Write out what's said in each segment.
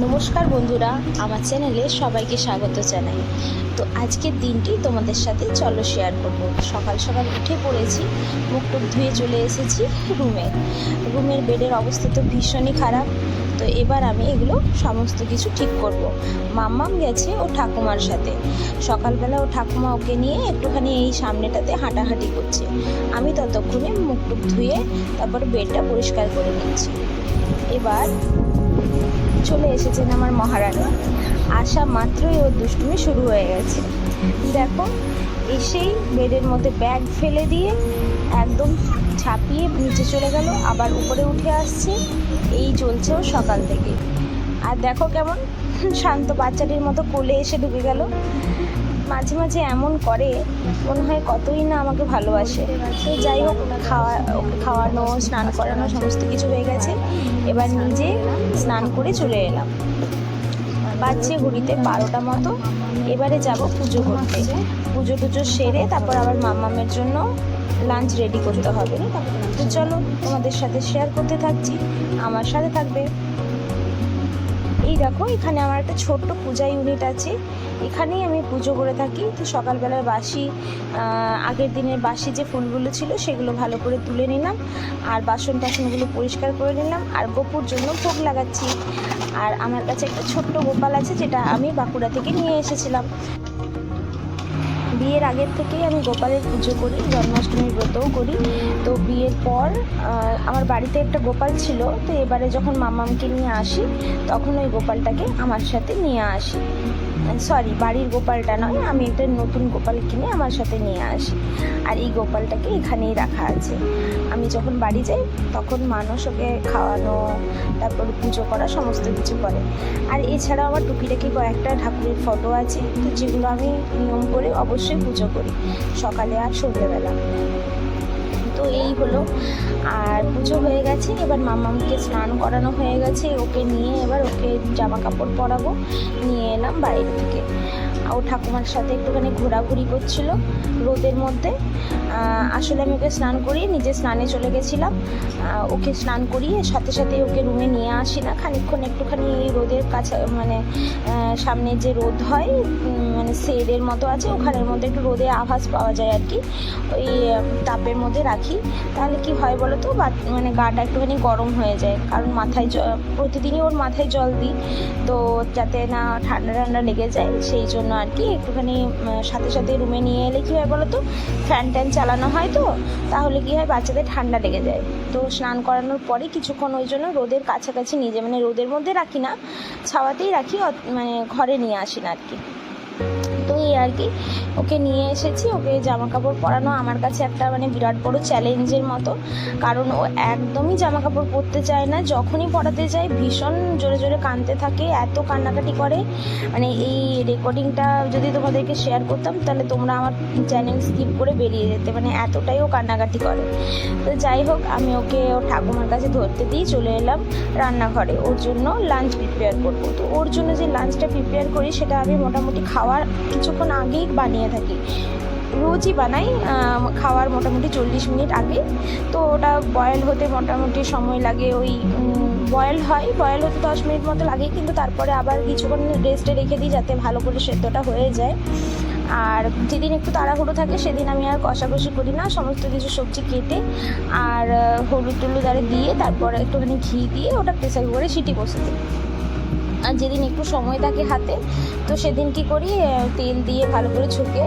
নমস্কার বন্ধুরা, আমার চ্যানেলে সবাইকে স্বাগত জানাই। তো আজকের দিনটি তোমাদের সাথে চলো শেয়ার করব। সকাল সকাল উঠে পড়েছি, মুখ টুক ধুয়ে চলে এসেছি রুমের বেডের অবস্থা তো ভীষণই খারাপ। তো এবার আমি এগুলো সমস্ত কিছু ঠিক করব। মাম্মাম গেছে ও ঠাকুমার সাথে। সকালবেলা ও ঠাকুমা ওকে নিয়ে একটুখানি এই সামনেটাতে হাঁটাহাঁটি করছে। আমি ততক্ষণে মুখ টুক ধুয়ে তারপর বেডটা পরিষ্কার করে নিচ্ছি। এবার চলে এসেছেন আমার মহারানী। আসা মাত্রই ওর দুষ্টুমি শুরু হয়ে গেছে। দেখো, এসেই বেডের মধ্যে ব্যাগ ফেলে দিয়ে একদম ছাপিয়ে নিচে চলে গেল, আবার উপরে উঠে আসছে। এই চলছে ও সকাল থেকে। আর দেখো কেমন শান্ত বাচ্চাটির মতো কোলে এসে ঢুকে গেল। মাঝে মাঝে এমন করে, মনে হয় কতই না আমাকে ভালোবাসে। তো যাই হোক, ওকে খাওয়ানো, স্নান করানো সমস্ত কিছু হয়ে গেছে। এবার নিজে স্নান করে চলে এলাম। বাজছে ঘড়িতে 12টা মতো। এবারে যাব পুজো করতে। পুজো টুজো সেরে তারপর আবার মাম্মামের জন্য লাঞ্চ রেডি করতে হবে। তো চলো, তোমাদের সাথে শেয়ার করতে থাকছি, আমার সাথে থাকবে। এই দেখো, এখানে আমার একটা ছোট্ট পূজা ইউনিট আছে, এখানেই আমি পুজো করে থাকি। তো সকালবেলার আগের দিনের বাসি যে ফুলগুলো ছিল সেগুলো ভালো করে তুলে নিলাম, আর বাসন টাসনগুলো পরিষ্কার করে নিলাম, আর গোপুর জন্য ভোগ লাগাচ্ছি। আর আমার কাছে একটা ছোট্ট গোপাল আছে, যেটা আমি বাঁকুড়া থেকে নিয়ে এসেছিলাম। বিয়ের আগের থেকেই আমি গোপালের পুজো করি, জন্মাষ্টমীর ব্রতও করি। তো বিয়ের পর আমার বাড়িতে একটা গোপাল ছিল, তো এবারে যখন মামামকে নিয়ে আসি তখন ওই গোপালটাকে আমার সাথে নিয়ে আসি। সরি, বাড়ির গোপালটা নয়, আমি একটা নতুন গোপাল কিনে আমার সাথে নিয়ে আসি। আর এই গোপালটাকে এখানেই রাখা আছে। আমি যখন বাড়ি যাই তখন মানুষ ওকে খাওয়ানো, তারপর পুজো করা সমস্ত কিছু করে। আর এছাড়াও আমার টুকিটাকি কয়েকটা ঠাকুরের ফটো আছে, তো যেগুলো আমি নিয়ম করে অবশ্যই পুজো করি, সকালে আর সন্ধ্যেবেলা। তো এই হলো। আর পুজো হয়ে গেছে, এবার মাম্মামকে স্নান করানো হয়ে গেছে। ওকে নিয়ে এবার ওকে জামা কাপড় পরাবো। নিয়ে এলাম বাইরে থেকে। ও ঠাকুমার সাথে একটুখানি ঘোরাঘুরি করছিল রোদের মধ্যে। আসলে আমি ওকে স্নান করিয়ে নিজে স্নানে চলে গেছিলাম। ওকে স্নান করিয়ে সাথে সাথে ওকে রুমে নিয়ে আসি না, খানিকক্ষণ একটুখানি এই রোদের কাছে, মানে সামনে যে রোদ হয়, মানে শেডের মতো আছে, ওখানের মধ্যে একটু রোদের আভাস পাওয়া যায় আর কি, ওই তাপের মধ্যে রাখি। তাহলে কি হয় বলো তো, মানে গাটা একটুখানি গরম হয়ে যায়। কারণ প্রতিদিনই ওর মাথায় জল দিই, তো যাতে না ঠান্ডা ঠান্ডা লেগে যায়, সেই জন্য আর কি একটুখানি সাথে সাথে রুমে নিয়ে এলে কী হয় বলো তো, ফ্যান ট্যান চালানো হয়, তো তাহলে কী হয়, বাচ্চাদের ঠান্ডা লেগে যায়। তো স্নান করানোর পরে কিছুক্ষণ ওই জন্য রোদের কাছাকাছি নিজে, মানে রোদের মধ্যে রাখি না, ছাওয়াতেই রাখি, মানে ঘরে নিয়ে আসি না আর কি। তো এই আর কি, ওকে নিয়ে এসেছি। ওকে জামা কাপড় পরানো আমার কাছে একটা মানে বিরাট বড় চ্যালেঞ্জের মতো, কারণ ও একদমই জামা কাপড় পরতে চায় না। যখনই পরাতে যায় ভীষণ জোরে জোরে কাঁদতে থাকে, এত কান্নাকাটি করে, মানে এই রেকর্ডিংটা যদি তোমাদেরকে শেয়ার করতাম তাহলে তোমরা আমার চ্যানেল স্কিপ করে বেরিয়ে যেতে, মানে এতটাই ও কান্নাকাটি করে। তো যাই হোক, আমি ওকে ওর ঠাকুমার কাছে ধরতে দিয়ে চলে এলাম রান্নাঘরে, ওর জন্য লাঞ্চ প্রিপেয়ার করবো। তো ওর জন্য যে লাঞ্চটা প্রিপেয়ার করি সেটা আমি মোটামুটি খাওয়ার কিছুক্ষণ আগেই বানিয়ে থাকি, রোজই বানাই, খাওয়ার মোটামুটি 40 মিনিট আগে। তো ওটা বয়েল হতে মোটামুটি সময় লাগে, ওই বয়েল হতে 10 মিনিট মতো লাগে, কিন্তু তারপরে আবার কিছুক্ষণ রেস্টে রেখে দিই যাতে ভালো করে সেদ্ধটা হয়ে যায়। আর যেদিন একটু তাড়াহুড়ো থাকে সেদিন আমি আর কষাকষি করি না, সমস্ত কিছু সবজি কেটে আর হলুদ টলুদ আরে দিয়ে তারপরে একটুখানি ঘি দিয়ে ওটা প্রেসার করে সিটি বসে দিই। আর যেদিন একটু সময় থাকে হাতে, তো সেদিন কি করি, তেল দিয়ে ভালো করে ছুঁকে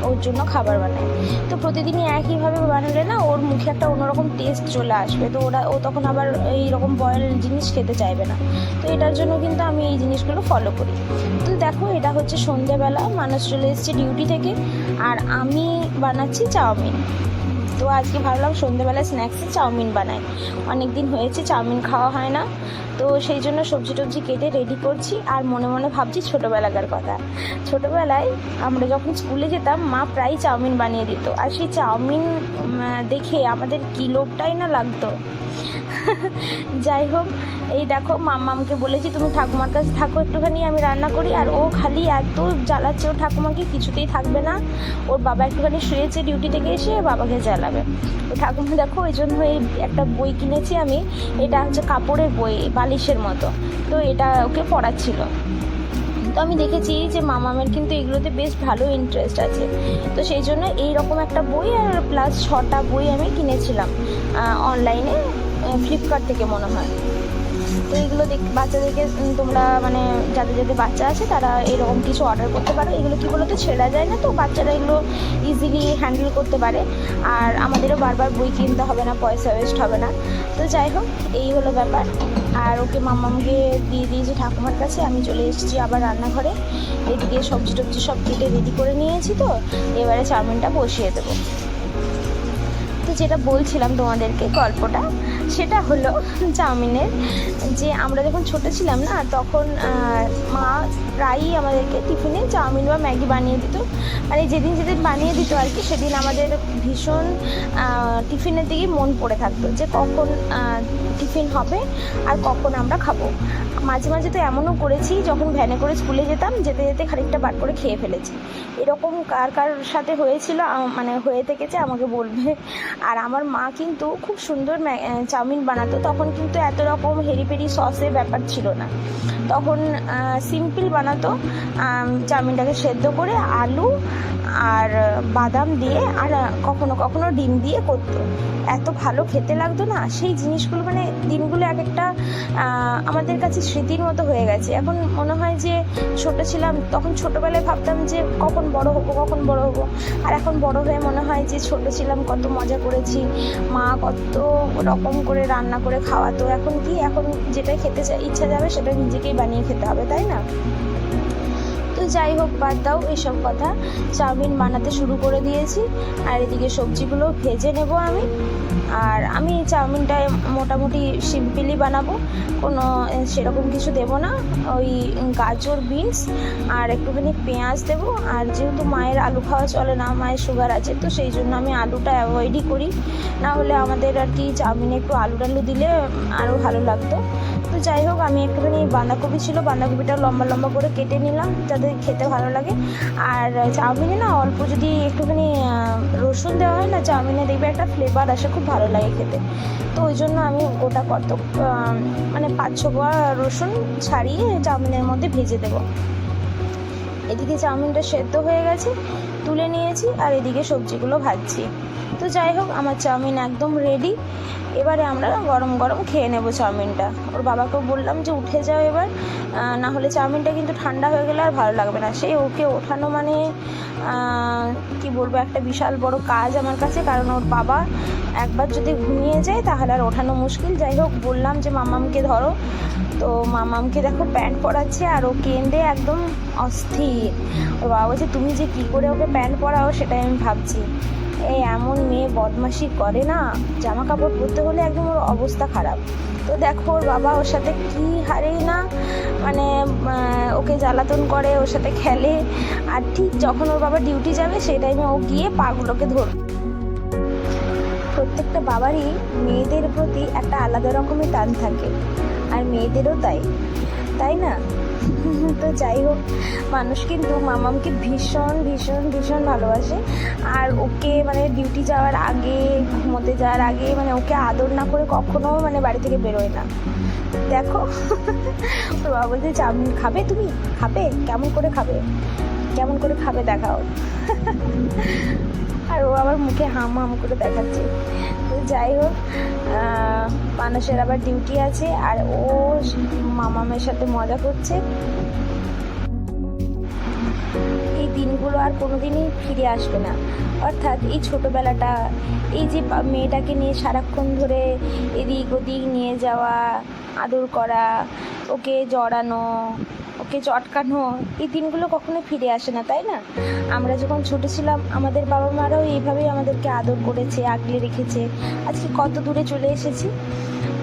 ওর জন্য খাবার বানাই। তো প্রতিদিনই একইভাবে বানালে না ওর মুখে একটা অন্যরকম টেস্ট চলে আসবে, তো ও তখন আবার এইরকম বয়েল জিনিস খেতে চাইবে না। তো এটার জন্য কিন্তু আমি এই জিনিসগুলো ফলো করি। তো দেখো, এটা হচ্ছে সন্ধ্যেবেলা, মানুষ চলে এসেছে ডিউটি থেকে, আর আমি বানাচ্ছি চাউমিন। তো আজকে ভাবলাম সন্ধ্যেবেলা স্ন্যাক্সে চাউমিন বানাই, অনেক দিন হয়েছে চাউমিন খাওয়া হয় না। তো সেই জন্য সবজি টবজি কেটে রেডি করছি, আর মনে মনে ভাবছি ছোটোবেলাকার কথা। ছোটোবেলায় আমরা যখন স্কুলে যেতাম, মা প্রায় চাউমিন বানিয়ে দিত, আর সেই চাউমিন দেখে আমাদের কী লোভটাই না লাগতো। যাই হোক, এই দেখো মাম্মামকে বলেছি তুমি ঠাকুমার কাছে থাকো একটুখানি, আমি রান্না করি। আর ও খালি এত জ্বালাচ্ছে ওর ঠাকুমাকে, কিছুতেই থাকবে না। ওর বাবা একটুখানি শুয়েছে ডিউটি থেকে এসে, বাবাকে জ্বালাবে। ও ঠাকুমা দেখো, এই জন্য এই একটা বই কিনেছি আমি, এটা হচ্ছে কাপড়ের বই, বালিশের মতো। তো এটা ওকে পড়াচ্ছিল। তো আমি দেখেছি যে মামামের কিন্তু এগুলোতে বেশ ভালো ইন্টারেস্ট আছে। তো সেই জন্য এইরকম একটা বই আর প্লাস 6টা বই আমি কিনেছিলাম অনলাইনে, ফ্লিপকার্ট থেকে মনে হয়। তো এগুলো বাচ্চাদেরকে তোমরা মানে যাদের যাদের বাচ্চা আছে তারা এরকম কিছু অর্ডার করতে পারো। এগুলো কী বলো তো, ছেঁড়া যায় না, তো বাচ্চারা এগুলো ইজিলি হ্যান্ডেল করতে পারে। আর আমাদেরও বারবার বই কিনতে হবে না, পয়সা ওয়েস্ট হবে না। তো যাই হোক, এই হলো ব্যাপার। আর ওকে মাম্মামকে দিয়ে দিয়েছি ঠাকুমার কাছে, আমি চলে এসেছি আবার রান্নাঘরে। এদিকে সবজি টবজি সব কেটে রেডি করে নিয়েছি। তো এবারে চাউমিনটা বসিয়ে দেবো। তো যেটা বলছিলাম তোমাদেরকে গল্পটা, সেটা হলো চাউমিনের, যে আমরা যখন ছোটো ছিলাম না, তখন মা প্রায়ই আমাদেরকে টিফিনে চাউমিন বা ম্যাগি বানিয়ে দিত। মানে যেদিন যেদিন বানিয়ে দিত আর কি, সেদিন আমাদের ভীষণ টিফিনের দিকেই মন পড়ে থাকতো যে কখন টিফিন হবে আর কখন আমরা খাবো। মাঝে মাঝে তো এমনও করেছি, যখন ভ্যানে করে স্কুলে যেতাম, যেতে যেতে খানিকটা বার করে খেয়ে ফেলেছি। এরকম কার কার সাথে হয়েছিল, মানে হয়ে থেকেছে আমাকে বলবে। আর আমার মা কিন্তু খুব সুন্দর চাউমিন বানাতো। তখন কিন্তু এত রকম হেরি পেরি সসের ব্যাপার ছিল না, তখন সিম্পল বানাতো। চাউমিনটাকে সেদ্ধ করে আলু আর বাদাম দিয়ে আর কখনো কখনো ডিম দিয়ে করতো। এত ভালো খেতে লাগতো না সেই জিনিসগুলো, মানে দিনগুলো এক একটা আমাদের কাছে স্মৃতির মতো হয়ে গেছে। এখন মনে হয় যে ছোট ছিলাম, তখন ছোটোবেলায় ভাবতাম যে কখন বড় হবো কখন বড় হবো। আর এখন বড় হয়ে মনে হয় যে ছোট ছিলাম, কত মজা করেছি, মা কত রকম করে রান্না করে খাওয়াতো। এখন কি, এখন যেটা খেতে ইচ্ছা যাবে সেটা নিজেকেই বানিয়ে খেতে হবে, তাই না? তো যাই হোক, বাদ দাও এইসব কথা। চাউমিন বানাতে শুরু করে দিয়েছি, আর এদিকে সবজিগুলো ভেজে নেব আমি। আর আমি চাউমিনটা মোটামুটি সিম্পলই বানাবো, কোনো সেরকম কিছু দেবো না। ওই গাজর, বিনস আর একটুখানি পেঁয়াজ দেবো। আর যেহেতু মায়ের আলু খাওয়া চলে না, মায়ের সুগার আছে, তো সেই জন্য আমি আলুটা অ্যাভয়েডই করি। না হলে আমাদের আর কি চাউমিনে একটু আলু টালু দিলে আরও ভালো লাগতো। তো যাই হোক, আমি একটুখানি বাঁধাকপি ছিল, বাঁধাকপিটা লম্বা লম্বা করে কেটে নিলাম যাতে খেতে ভালো লাগে। আর চাউমিনে না অল্প যদি একটুখানি রসুন দেওয়া হয় না, চাউমিনে দেখবে একটা ফ্লেভার আসে, খুব ভালো লাগে খেতে। তো ওই জন্য আমি গোটা মানে 5-6 কোয়া রসুন ছাড়িয়ে চাউমিনের মধ্যে ভেজে দেবো। এদিকে চাউমিনটা সেদ্ধ হয়ে গেছে, তুলে নিয়েছি, আর এদিকে সবজিগুলো ভাজছি। তো যাই হোক, আমার চাউমিন একদম রেডি। এবারে আমরা গরম গরম খেয়ে নেব চাউমিনটা। ওর বাবাকেও বললাম যে উঠে যাও এবার, না হলে চাউমিনটা কিন্তু ঠান্ডা হয়ে গেলে আর ভালো লাগবে না। সেই ওকে ওঠানো মানে কি বলবো, একটা বিশাল বড় কাজ আমার কাছে, কারণ ওর বাবা একবার যদি ঘুমিয়ে যায় তাহলে আর ওঠানো মুশকিল। যাই হোক, বললাম যে মামামকে ধরো। তো মামামকে দেখো প্যান্ট পরাচ্ছে, আর ও কেঁদে একদম অস্থির। ওর বাবা বলছে তুমি যে কী করে ওকে প্যান্ট পরাও সেটাই আমি ভাবছি। এই এমন মেয়ে বদমাশি করে না, জামা কাপড় পরতে হলে একদম ওর অবস্থা খারাপ। তো দেখো ওর বাবা ওর সাথে কী হারেই না, মানে ওকে জ্বালাতন করে, ওর সাথে খেলে। আর ঠিক যখন ওর বাবা ডিউটি যাবে সেই টাইমে ও গিয়ে পাগুলোকে ধরবে। প্রত্যেকটা বাবারই মেয়েদের প্রতি একটা আলাদা রকমের টান থাকে, আর মেয়েদেরও তাই, তাই না? তো যাই হোক, মানুষ কিন্তু মামামকে ভীষণ ভীষণ ভীষণ ভালোবাসে। আর ওকে মানে ডিউটি যাওয়ার আগে, ঘুমোতে যাওয়ার আগে, মানে ওকে আদর না করে কখনো মানে বাড়ি থেকে বেরোয় না। দেখো ওর বাবা বলছে চাউমিন খাবে, তুমি খাবে, কেমন করে খাবে, কেমন করে খাবে দেখাও। আর ও আবার মুখে হাম হাম করে দেখাচ্ছে। তো যাই হোক, মানুষের আবার ডিউটি আছে, আর ও মামামের সাথে মজা করছে। এই দিনগুলো আর কোনোদিনই ফিরে আসবে না। অর্থাৎ এই ছোটোবেলাটা, এই যে মেয়েটাকে নিয়ে সারাক্ষণ ধরে এদিক ওদিক নিয়ে যাওয়া, আদর করা, ওকে জড়ানো, ওকে চটকানো, এই দিনগুলো কখনো ফিরে আসে না, তাই না? আমরা যখন ছোটো ছিলাম আমাদের বাবা মারাও এইভাবেই আমাদেরকে আদর করেছে, আগলে রেখেছে। আজকে কত দূরে চলে এসেছি।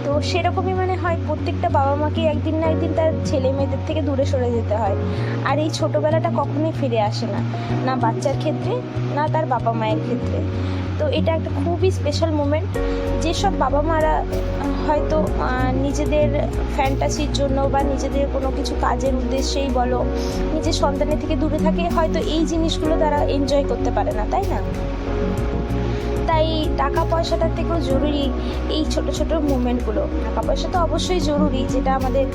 তো সেরকমই মানে হয়, প্রত্যেকটা বাবা মাকে একদিন না একদিন তার ছেলে মেয়েদের থেকে দূরে সরে যেতে হয়। আর এই ছোটোবেলাটা কখনোই ফিরে আসে না, না বাচ্চার ক্ষেত্রে না তার বাবা মায়ের ক্ষেত্রে। তো এটা একটা খুবই স্পেশাল মোমেন্ট। যেসব বাবা মারা হয়তো নিজেদের ফ্যান্টাসির জন্য বা নিজেদের কোনো কিছু কাজের উদ্দেশ্যেই বলো নিজের সন্তানের থেকে দূরে থাকে, হয়তো এই জিনিসগুলো তারা এনজয় করতে পারে না, তাই না? তাই টাকা পয়সাটার থেকেও জরুরি এই ছোট ছোট মুভমেন্টগুলো। টাকা পয়সা তো অবশ্যই জরুরি, যেটা আমাদের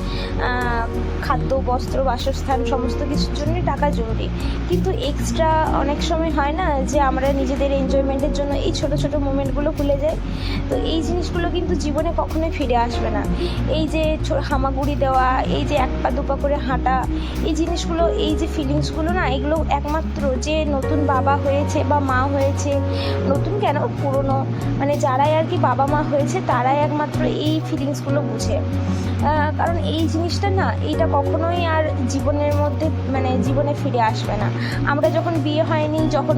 খাদ্য, বস্ত্র, বাসস্থান সমস্ত কিছুর জন্যই টাকা জরুরি, কিন্তু এক্সট্রা অনেক সময় হয় না যে আমরা নিজেদের এনজয়মেন্টের জন্য এই ছোট ছোট মুভমেন্টগুলো ভুলে যাই। তো এই জিনিসগুলো কিন্তু জীবনে কখনোই ফিরে আসবে না। এই যে হামাগুড়ি দেওয়া, এই যে এক পা দুপা করে হাঁটা, এই জিনিসগুলো, এই যে ফিলিংসগুলো না, এগুলো একমাত্র যে নতুন বাবা হয়েছে বা মা হয়েছে, নতুন কেন, পুরনো, মানে যারাই আর কি বাবা মা হয়েছে তারাই একমাত্র এই ফিলিংসগুলো বুঝে। কারণ এই জিনিসটা না, এইটা কখনোই আর জীবনের মধ্যে মানে জীবনে ফিরে আসবে না। আমরা যখন বিয়ে হয়নি, যখন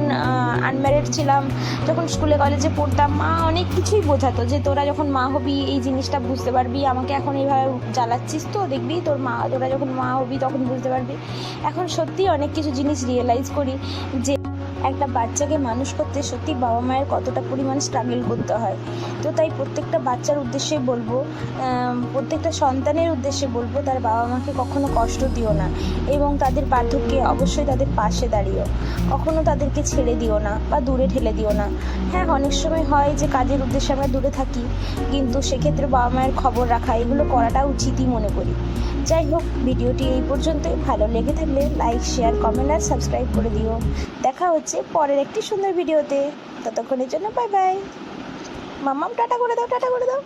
আনম্যারিড ছিলাম, যখন স্কুলে কলেজে পড়তাম, মা অনেক কিছুই বোঝাতো যে তোরা যখন মা হবি এই জিনিসটা বুঝতে পারবি, আমাকে এখন এইভাবে জ্বালাচ্ছিস তো দেখবি তোরা যখন মা হবি তখন বুঝতে পারবি। এখন সত্যি অনেক কিছু জিনিস রিয়েলাইজ করি যে একটা বাচ্চাকে মানুষ করতে সত্যি বাবা মায়ের কতটা পরিমাণ স্ট্রাগল করতে হয়। তো তাই প্রত্যেকটা বাচ্চার উদ্দেশ্যে বলবো, প্রত্যেকটা সন্তানের উদ্দেশ্যে বলবো, তার বাবা মাকে কখনো কষ্ট দিও না এবং তাদের বার্ধক্যে অবশ্যই তাদের পাশে দাঁড়িও। কখনো তাদেরকে ছেড়ে দিও না বা দূরে ঠেলে দিও না। হ্যাঁ, অনেক সময় হয় যে কাজের উদ্দেশ্যে আমরা দূরে থাকি, কিন্তু সেক্ষেত্রে বাবা মায়ের খবর রাখা, এগুলো করাটা উচিতই মনে করি। যাই হোক, ভিডিওটি এই পর্যন্তই। ভালো লেগে থাকলে লাইক, শেয়ার, কমেন্ট আর সাবস্ক্রাইব করে দিও। দেখা হচ্ছে পরের একটি সুন্দর ভিডিওতে। ততক্ষণের জন্য বাই বাই। মাম্মাম টাটা করে দাও, টাটা করে দাও।